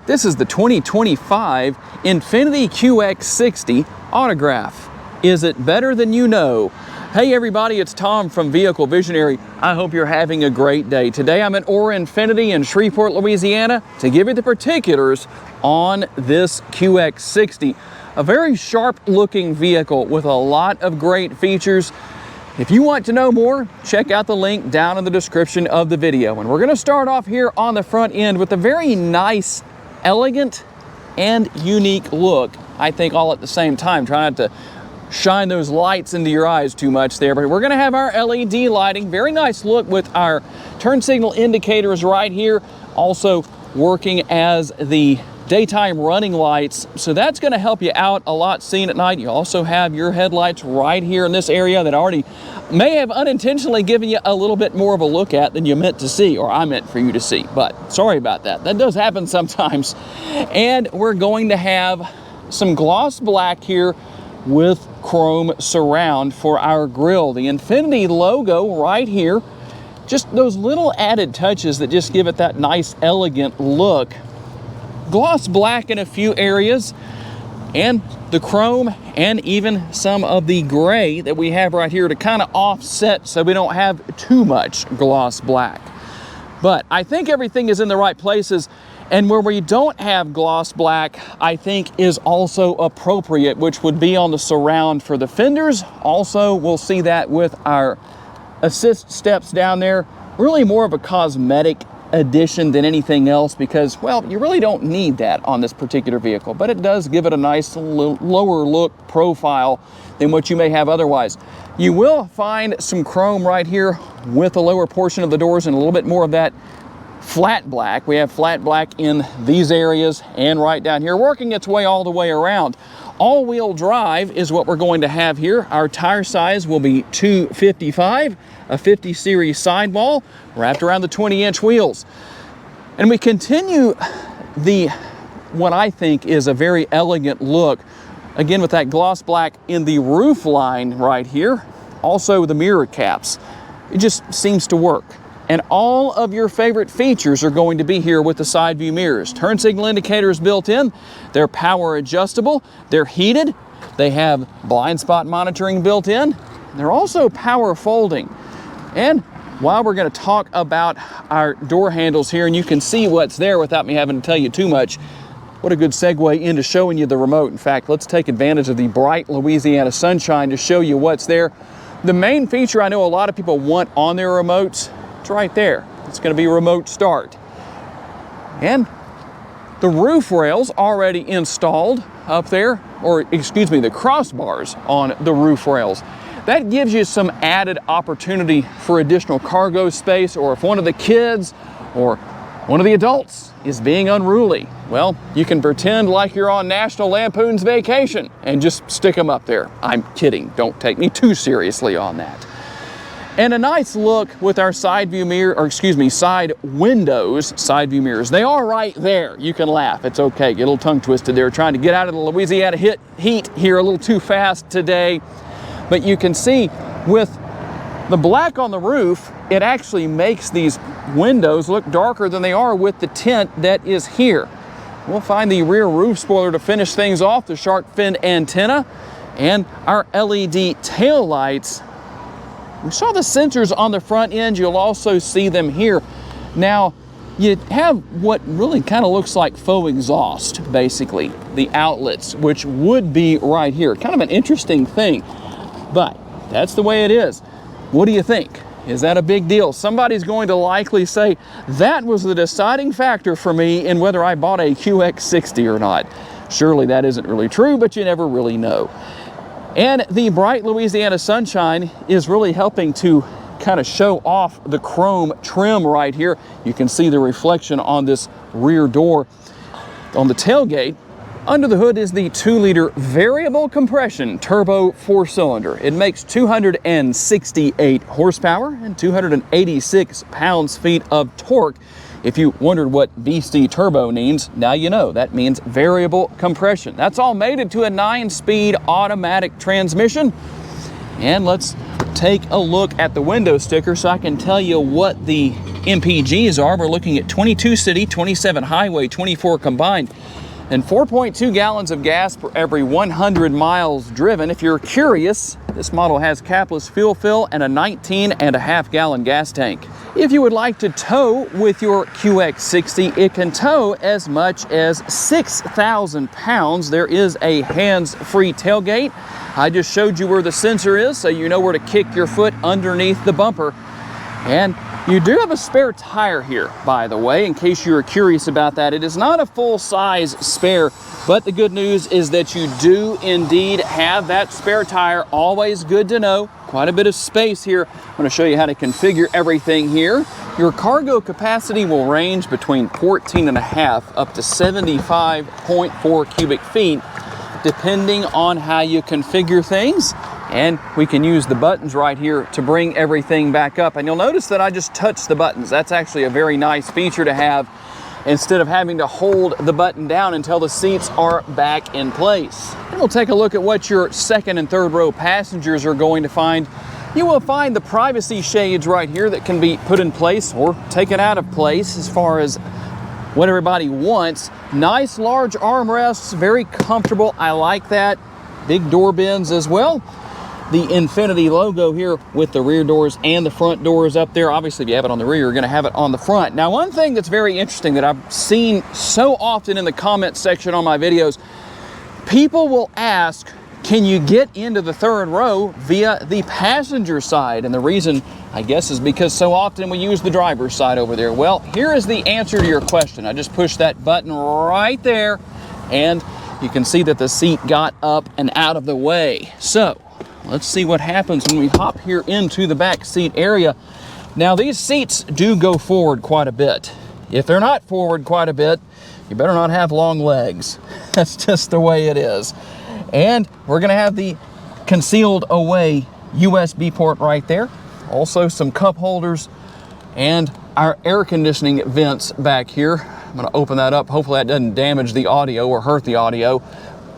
This is the 2025 Infiniti QX60 Autograph. Is it better than you know? Hey everybody, it's Tom from Vehicle Visionary. I hope you're having a great day. Today I'm at Infiniti in Shreveport, Louisiana to give you the particulars on this QX60. A very sharp looking vehicle with a lot of great features. If you want to know more, check out the link down in the description of the video. And we're going to start off here on the front end with a very nice, elegant, and unique look. I think all at the same time, trying not to shine those lights into your eyes too much there, but we're going to have our LED lighting. Very nice look with our turn signal indicators right here, also working as the daytime running lights, so that's going to help you out a lot seeing at night. You also have your headlights right here in this area that already may have unintentionally given you a little bit more of a look at than you meant to see, or I meant for you to see, but sorry about that. That does happen sometimes. And we're going to have some gloss black here with chrome surround for our grille. The Infiniti logo right here, just those little added touches that just give it that nice elegant look. Gloss black in a few areas, and the chrome and even some of the gray that we have right here to kind of offset so we don't have too much gloss black. But I think everything is in the right places, and where we don't have gloss black I think is also appropriate, which would be on the surround for the fenders. Also, we'll see that with our assist steps down there. Really more of a cosmetic addition than anything else, because, well, you really don't need that on this particular vehicle, but it does give it a nice lower look profile than what you may have otherwise. You will find some chrome right here with the lower portion of the doors and a little bit more of that flat black. We have flat black in these areas and right down here, working its way all the way around. All-wheel drive is what we're going to have here. Our tire size will be 255, a 50 series sidewall wrapped around the 20-inch wheels. And we continue what I think is a very elegant look, again with that gloss black in the roof line right here. Also the mirror caps. It just seems to work. And all of your favorite features are going to be here with the side view mirrors. Turn signal indicators built in. They're power adjustable. They're heated. They have blind spot monitoring built in. They're also power folding. And while we're going to talk about our door handles here, and you can see what's there without me having to tell you too much, what a good segue into showing you the remote. In fact, let's take advantage of the bright Louisiana sunshine to show you what's there. The main feature I know a lot of people want on their remotes, it's right there. It's going to be remote start. And the roof rails already installed up there, or excuse me, the crossbars on the roof rails. That gives you some added opportunity for additional cargo space, or if one of the kids or one of the adults is being unruly, well, you can pretend like you're on National Lampoon's Vacation and just stick them up there. I'm kidding. Don't take me too seriously on that. And a nice look with our side view mirror, or excuse me, side windows, side view mirrors. They are right there. You can laugh. It's okay. Get a little tongue twisted there, trying to get out of the Louisiana heat here a little too fast today. But you can see with the black on the roof, it actually makes these windows look darker than they are with the tint that is here. We'll find the rear roof spoiler to finish things off, the shark fin antenna, and our LED tail lights. We saw the sensors on the front end. You'll also see them here. Now, you have what really kind of looks like faux exhaust, basically, the outlets, which would be right here. Kind of an interesting thing, but that's the way it is. What do you think? Is that a big deal? Somebody's going to likely say, that was the deciding factor for me in whether I bought a QX60 or not. Surely that isn't really true, but you never really know. And the bright Louisiana sunshine is really helping to kind of show off the chrome trim right here. You can see the reflection on this rear door. On the tailgate, under the hood is the 2-liter variable compression turbo 4-cylinder. It makes 268 horsepower and 286 pounds-feet of torque. If you wondered what VC turbo means, now you know. That means variable compression. That's all mated to a 9-speed automatic transmission. And let's take a look at the window sticker so I can tell you what the MPGs are. We're looking at 22 city, 27 highway, 24 combined, and 4.2 gallons of gas per every 100 miles driven. If you're curious, this model has capless fuel fill and a 19.5 gallon gas tank. If you would like to tow with your QX60, it can tow as much as 6,000 pounds. There is a hands-free tailgate. I just showed you where the sensor is, so you know where to kick your foot underneath the bumper. And you do have a spare tire here, by the way, in case you were curious about that. It is not a full-size spare, but the good news is that you do indeed have that spare tire. Always good to know. Quite a bit of space here. I'm going to show you how to configure everything here. Your cargo capacity will range between 14.5 up to 75.4 cubic feet, depending on how you configure things. And we can use the buttons right here to bring everything back up. And you'll notice that I just touched the buttons. That's actually a very nice feature to have, instead of having to hold the button down until the seats are back in place. And we'll take a look at what your second and third row passengers are going to find. You will find the privacy shades right here that can be put in place or taken out of place as far as what everybody wants. Nice large armrests, very comfortable. I like that. Big door bins as well. The Infiniti logo here with the rear doors and the front doors up there. Obviously, if you have it on the rear, you're going to have it on the front. Now, one thing that's very interesting that I've seen so often in the comment section on my videos, people will ask, can you get into the third row via the passenger side? And the reason, I guess, is because so often we use the driver's side over there. Well, here is the answer to your question. I just pushed that button right there, and you can see that the seat got up and out of the way. So let's see what happens when we hop here into the back seat area. Now, these seats do go forward quite a bit. If they're not forward quite a bit, you better not have long legs. That's just the way it is. And we're gonna have the concealed away USB port right there. Also some cup holders and our air conditioning vents back here. I'm gonna open that up. Hopefully that doesn't damage the audio or hurt the audio,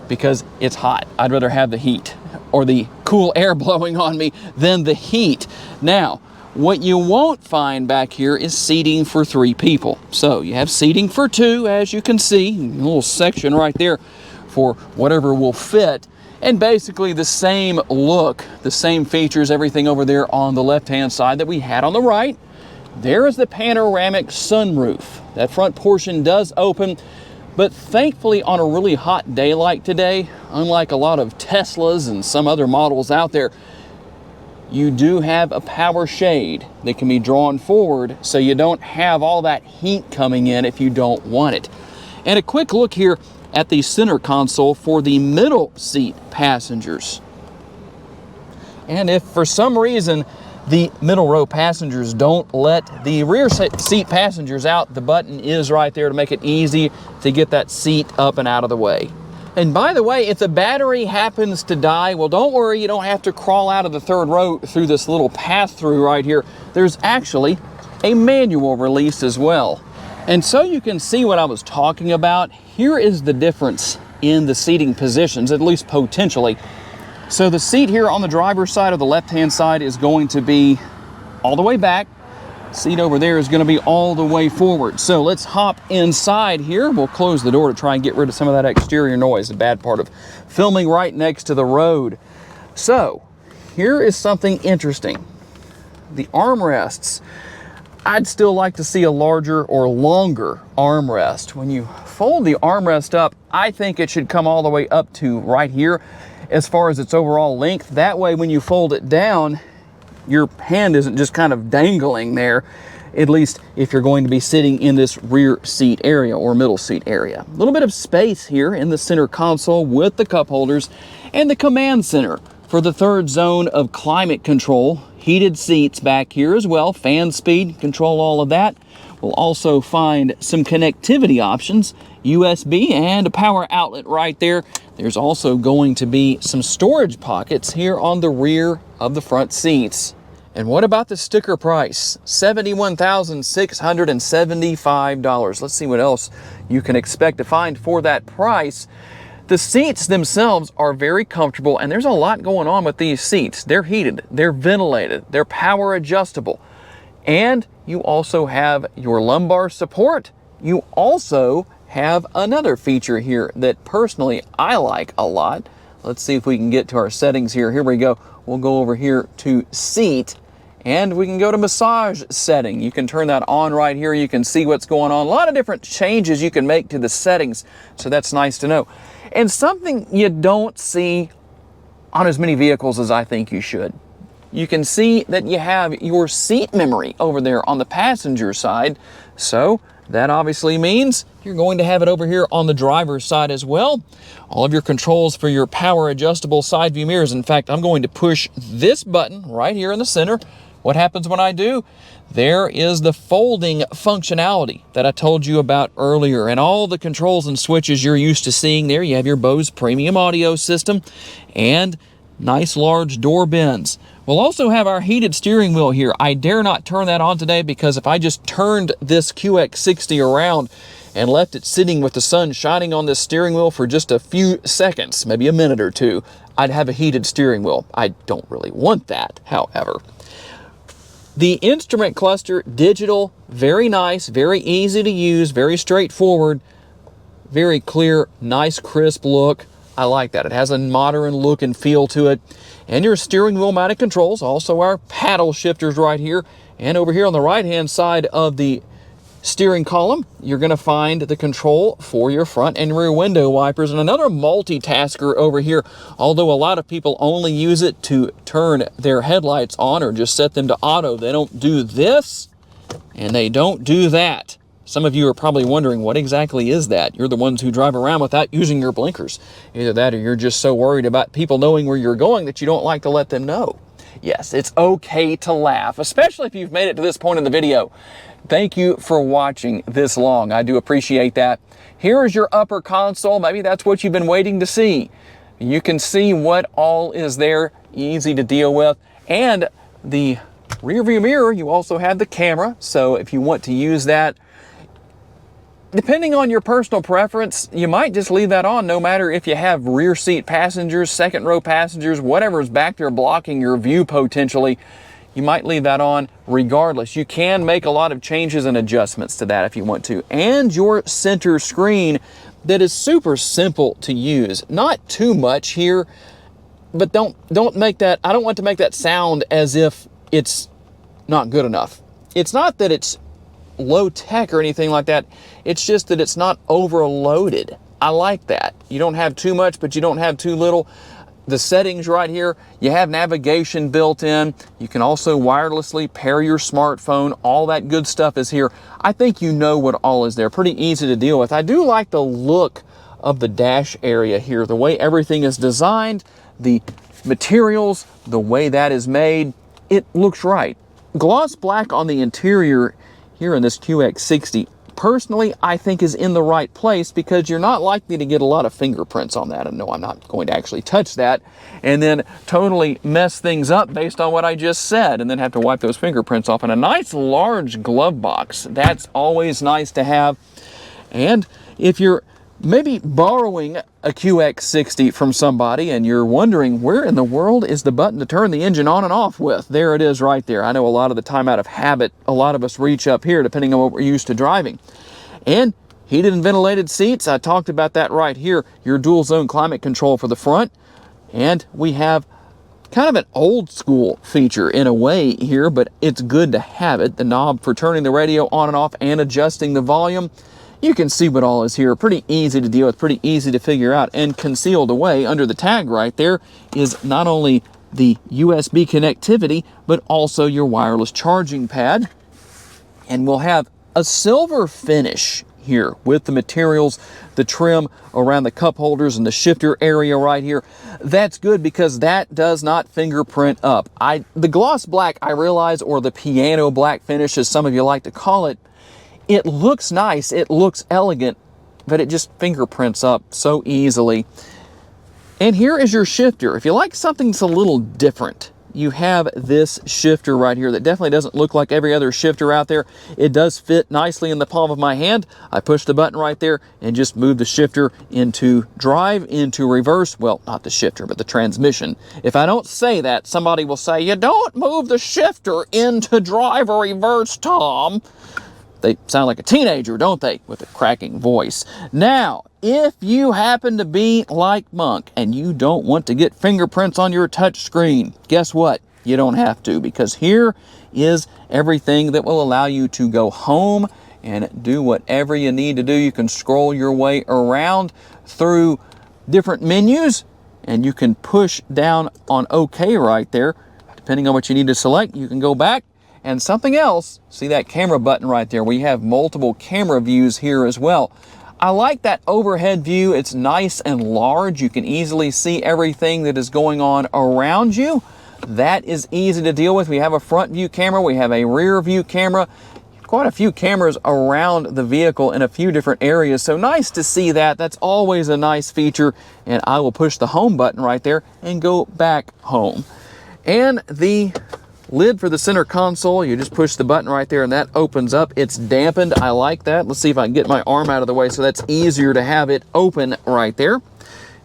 because it's hot. I'd rather have the heat or the cool air blowing on me than the heat. Now, what you won't find back here is seating for 3 people. So you have seating for 2, as you can see, a little section right there for whatever will fit. And basically the same look, the same features, everything over there on the left-hand side that we had on the right. There is the panoramic sunroof. That front portion does open, but thankfully on a really hot day like today, unlike a lot of Teslas and some other models out there, you do have a power shade that can be drawn forward, so you don't have all that heat coming in if you don't want it. And a quick look here at the center console for the middle seat passengers. And if for some reason the middle row passengers don't let the rear seat passengers out, the button is right there to make it easy to get that seat up and out of the way. And by the way, if the battery happens to die, well, don't worry, you don't have to crawl out of the third row through this little pass-through right here. There's actually a manual release as well. And so you can see what I was talking about. Here is the difference in the seating positions, at least potentially. So the seat here on the driver's side or the left-hand side is going to be all the way back. Seat over there is going to be all the way forward. So let's hop inside here. We'll close the door to try and get rid of some of that exterior noise, the bad part of filming right next to the road. So here is something interesting. The armrests. I'd still like to see a larger or longer armrest. When you fold the armrest up, I think it should come all the way up to right here as far as its overall length. That way, when you fold it down, your hand isn't just kind of dangling there, at least if you're going to be sitting in this rear seat area or middle seat area. A little bit of space here in the center console with the cup holders and the command center for the third zone of climate control. Heated seats back here as well, fan speed, control all of that. We'll also find some connectivity options, USB and a power outlet right there. There's also going to be some storage pockets here on the rear of the front seats. And what about the sticker price? $71,675. Let's see what else you can expect to find for that price. The seats themselves are very comfortable, and there's a lot going on with these seats. They're heated, they're ventilated, they're power adjustable. And you also have your lumbar support. You also have another feature here that personally I like a lot. Let's see if we can get to our settings here. Here we go. We'll go over here to seat, and we can go to massage setting. You can turn that on right here. You can see what's going on. A lot of different changes you can make to the settings, so that's nice to know. And something you don't see on as many vehicles as I think you should. You can see that you have your seat memory over there on the passenger side. So that obviously means you're going to have it over here on the driver's side as well. All of your controls for your power adjustable side view mirrors. In fact, I'm going to push this button right here in the center. What happens when I do? There is the folding functionality that I told you about earlier, and all the controls and switches you're used to seeing there. You have your Bose premium audio system and nice large door bins. We'll also have our heated steering wheel here. I dare not turn that on today because if I just turned this QX60 around and left it sitting with the sun shining on this steering wheel for just a few seconds, maybe a minute or two, I'd have a heated steering wheel. I don't really want that, however. The instrument cluster, digital, very nice, very easy to use, very straightforward, very clear, nice crisp look. I like that. It has a modern look and feel to it. And your steering wheel mounted controls, also our paddle shifters right here. And over here on the right-hand side of the steering column, you're going to find the control for your front and rear window wipers, and another multitasker over here. Although a lot of people only use it to turn their headlights on or just set them to auto. They don't do this and they don't do that. Some of you are probably wondering, what exactly is that? You're the ones who drive around without using your blinkers. Either that or you're just so worried about people knowing where you're going that you don't like to let them know. Yes, it's okay to laugh, especially if you've made it to this point in the video. Thank you for watching this long. I do appreciate that. Here is your upper console. Maybe that's what you've been waiting to see. You can see what all is there, easy to deal with. And the rear view mirror, you also have the camera. So if you want to use that, depending on your personal preference, you might just leave that on no matter if you have rear seat passengers, second row passengers, whatever is back there blocking your view potentially. You might leave that on regardless. You can make a lot of changes and adjustments to that if you want to. And your center screen that is super simple to use. Not too much here, but don't make that, I don't want to make that sound as if it's not good enough. It's not that it's low tech or anything like that. It's just that it's not overloaded. I like that. You don't have too much, but you don't have too little. The settings right here, you have navigation built in. You can also wirelessly pair your smartphone. All that good stuff is here. I think you know what all is there. Pretty easy to deal with. I do like the look of the dash area here. The way everything is designed, the materials, the way that is made, it looks right. Gloss black on the interior here in this QX60, personally, I think is in the right place because you're not likely to get a lot of fingerprints on that. And no, I'm not going to actually touch that and then totally mess things up based on what I just said and then have to wipe those fingerprints off. And a nice large glove box, that's always nice to have. And if you're maybe borrowing a QX60 from somebody and you're wondering where in the world is the button to turn the engine on and off with, there it is right there. I know a lot of the time out of habit, a lot of us reach up here depending on what we're used to driving. And heated and ventilated seats, I talked about that right here. Your dual zone climate control for the front. And we have kind of an old school feature in a way here, but it's good to have it. The knob for turning the radio on and off and adjusting the volume. You can see what all is here. Pretty easy to deal with, pretty easy to figure out. And concealed away under the tag right there is not only the USB connectivity, but also your wireless charging pad. And we'll have a silver finish here with the materials, the trim around the cup holders and the shifter area right here. That's good because that does not fingerprint up. The gloss black, I realize, or the piano black finish, as some of you like to call it, it looks nice, it looks elegant, but it just fingerprints up so easily. And here is your shifter. If you like something that's a little different, you have this shifter right here that definitely doesn't look like every other shifter out there. It does fit nicely in the palm of my hand. I push the button right there and just move the shifter into drive, into reverse. Well, not the shifter, but the transmission. If I don't say that, somebody will say, you don't move the shifter into drive or reverse, Tom. They sound like a teenager, don't they? With a cracking voice. Now, if you happen to be like Monk and you don't want to get fingerprints on your touch screen, guess what? You don't have to, because here is everything that will allow you to go home and do whatever you need to do. You can scroll your way around through different menus, and you can push down on OK right there. Depending on what you need to select, you can go back. And something else, see that camera button right there? We have multiple camera views here as well. I like that overhead view. It's nice and large. You can easily see everything that is going on around you. That is easy to deal with. We have a front view camera. We have a rear view camera. Quite a few cameras around the vehicle in a few different areas. So nice to see that. That's always a nice feature. And I will push the home button right there and go back home. And the lid for the center console, you just push the button right there and that opens up. It's dampened. I like that. Let's see if I can get my arm out of the way so that's easier to have it open right there.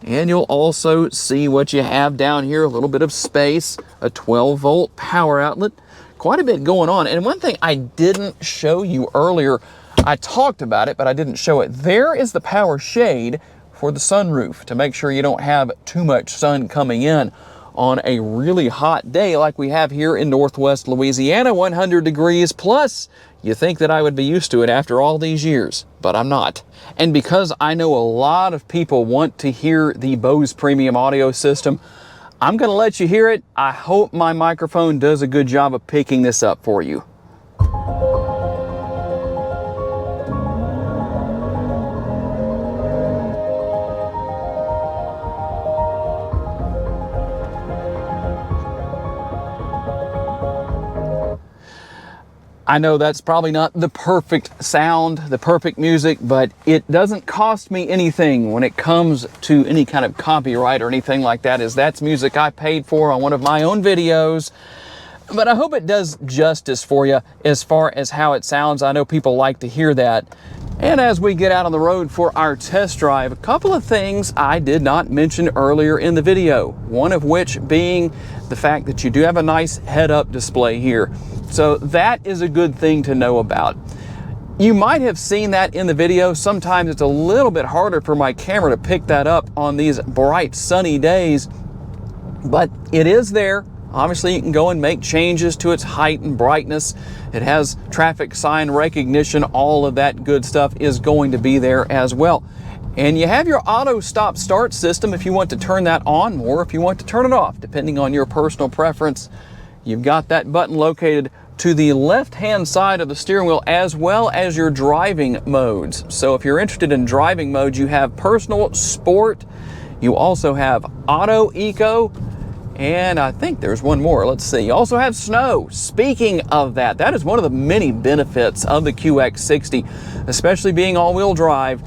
And you'll also see what you have down here, a little bit of space, a 12-volt power outlet, quite a bit going on. And one thing I didn't show you earlier, I talked about it, but I didn't show it. There is the power shade for the sunroof to make sure you don't have too much sun coming in on a really hot day like we have here in Northwest Louisiana, 100 degrees plus. You think that I would be used to it after all these years, but I'm not. And because I know a lot of people want to hear the Bose premium audio system, I'm going to let you hear it. I hope my microphone does a good job of picking this up for you. I know that's probably not the perfect sound, the perfect music, but it doesn't cost me anything when it comes to any kind of copyright or anything like that, as that's music I paid for on one of my own videos. But I hope it does justice for you as far as how it sounds. I know people like to hear that. And as we get out on the road for our test drive, a couple of things I did not mention earlier in the video. One of which being the fact that you do have a nice head-up display here. So that is a good thing to know about. You might have seen that in the video. Sometimes it's a little bit harder for my camera to pick that up on these bright sunny days, but it is there. Obviously, you can go and make changes to its height and brightness. It has traffic sign recognition. All of that good stuff is going to be there as well. And you have your auto stop start system if you want to turn that on, or if you want to turn it off, depending on your personal preference. You've got that button located to the left-hand side of the steering wheel, as well as your driving modes. So if you're interested in driving modes, you have personal, sport, you also have auto, eco, and I think there's one more. Let's see. You also have snow. Speaking of that, that is one of the many benefits of the QX60, especially being all-wheel drive.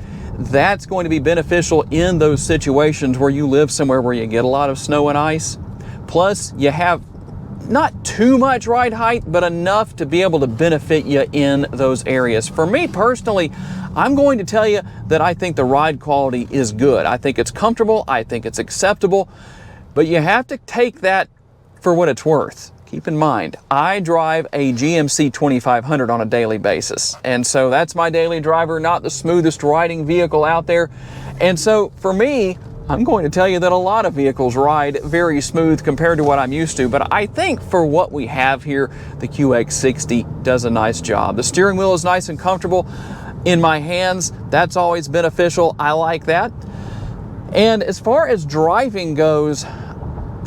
That's going to be beneficial in those situations where you live somewhere where you get a lot of snow and ice. Plus, you have not too much ride height, but enough to be able to benefit you in those areas. For me personally, I'm going to tell you that I think the ride quality is good. I think it's comfortable. I think it's acceptable. But you have to take that for what it's worth. Keep in mind, I drive a GMC 2500 on a daily basis. And so that's my daily driver, not the smoothest riding vehicle out there. And so for me, I'm going to tell you that a lot of vehicles ride very smooth compared to what I'm used to. But I think for what we have here, the QX60 does a nice job. The steering wheel is nice and comfortable in my hands. That's always beneficial. I like that. And as far as driving goes,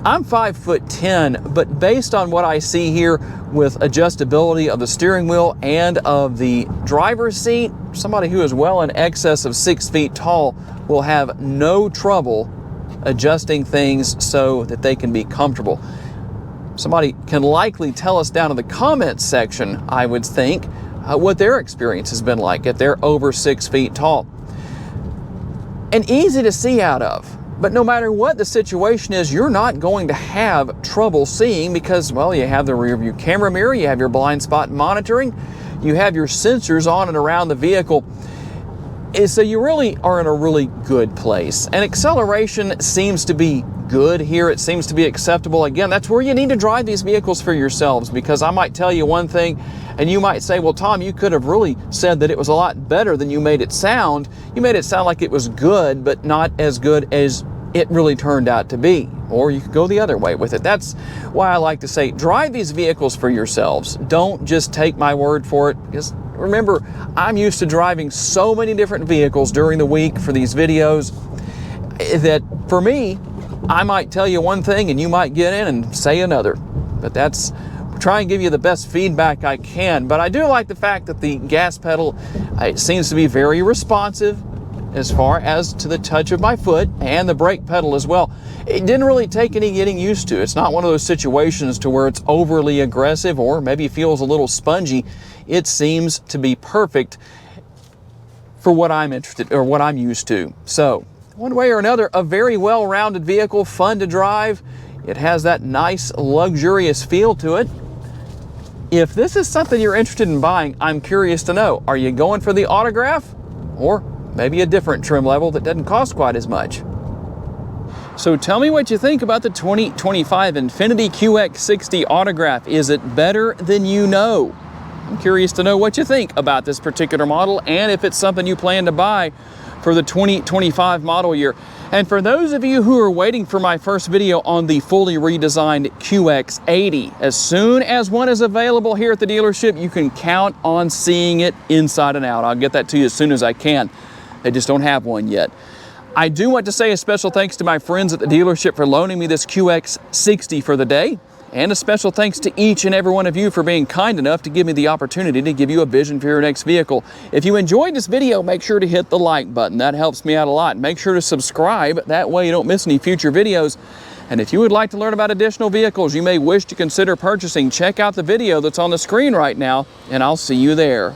I'm 5'10", but based on what I see here with adjustability of the steering wheel and of the driver's seat, somebody who is well in excess of 6 feet tall will have no trouble adjusting things so that they can be comfortable. Somebody can likely tell us down in the comments section, I would think, what their experience has been like if they're over 6 feet tall. And easy to see out of. But no matter what the situation is, you're not going to have trouble seeing because, well, you have the rear view camera mirror, you have your blind spot monitoring, you have your sensors on and around the vehicle. So you really are in a really good place. And acceleration seems to be good here. It seems to be acceptable. Again, that's where you need to drive these vehicles for yourselves, because I might tell you one thing and you might say, well, Tom, you could have really said that it was a lot better than you made it sound. You made it sound like it was good, but not as good as it really turned out to be. Or you could go the other way with it. That's why I like to say, drive these vehicles for yourselves. Don't just take my word for it, because remember, I'm used to driving so many different vehicles during the week for these videos that for me, I might tell you one thing and you might get in and say another. But that's, try and give you the best feedback I can. But I do like the fact that the gas pedal, it seems to be very responsive as far as to the touch of my foot, and the brake pedal as well. It didn't really take any getting used to. It's not one of those situations to where it's overly aggressive or maybe feels a little spongy. It seems to be perfect for what I'm interested or what I'm used to. So one way or another, a very well-rounded vehicle, fun to drive. It has that nice luxurious feel to it. If this is something you're interested in buying, I'm curious to know, are you going for the Autograph or maybe a different trim level that doesn't cost quite as much? So tell me what you think about the 2025 Infiniti QX60 Autograph. Is it better than you know? I'm curious to know what you think about this particular model and if it's something you plan to buy for the 2025 model year. And for those of you who are waiting for my first video on the fully redesigned QX80, as soon as one is available here at the dealership, you can count on seeing it inside and out. I'll get that to you as soon as I can. They just don't have one yet. I do want to say a special thanks to my friends at the dealership for loaning me this QX60 for the day. And a special thanks to each and every one of you for being kind enough to give me the opportunity to give you a vision for your next vehicle. If you enjoyed this video, make sure to hit the like button. That helps me out a lot. Make sure to subscribe. That way you don't miss any future videos. And if you would like to learn about additional vehicles you may wish to consider purchasing, check out the video that's on the screen right now, and I'll see you there.